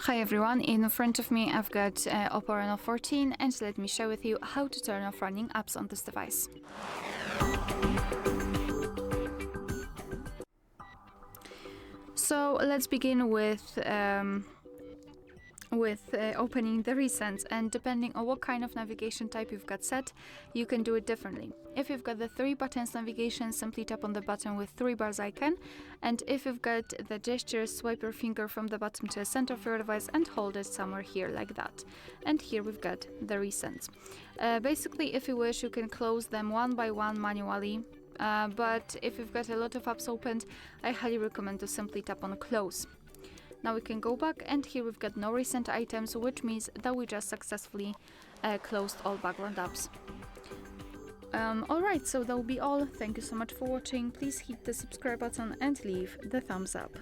Hi everyone, in front of me I've got OPPO Reno 14 and let me share with you how to turn off running apps on this device. So let's begin with opening the recents, and depending on what kind of navigation type you've got set, you can do it differently. If you've got the 3 buttons navigation, simply tap on the button with 3 bars icon, and if you've got the gesture, swipe your finger from the bottom to the center of your device and hold it somewhere here like that. And here we've got the recents. Basically, if you wish, you can close them one by one manually, but if you've got a lot of apps opened, I highly recommend to simply tap on close. Now we can go back, and here we've got no recent items, which means that we just successfully closed all background apps. Alright, so that will be all. Thank you so much for watching. Please hit the subscribe button and leave the thumbs up.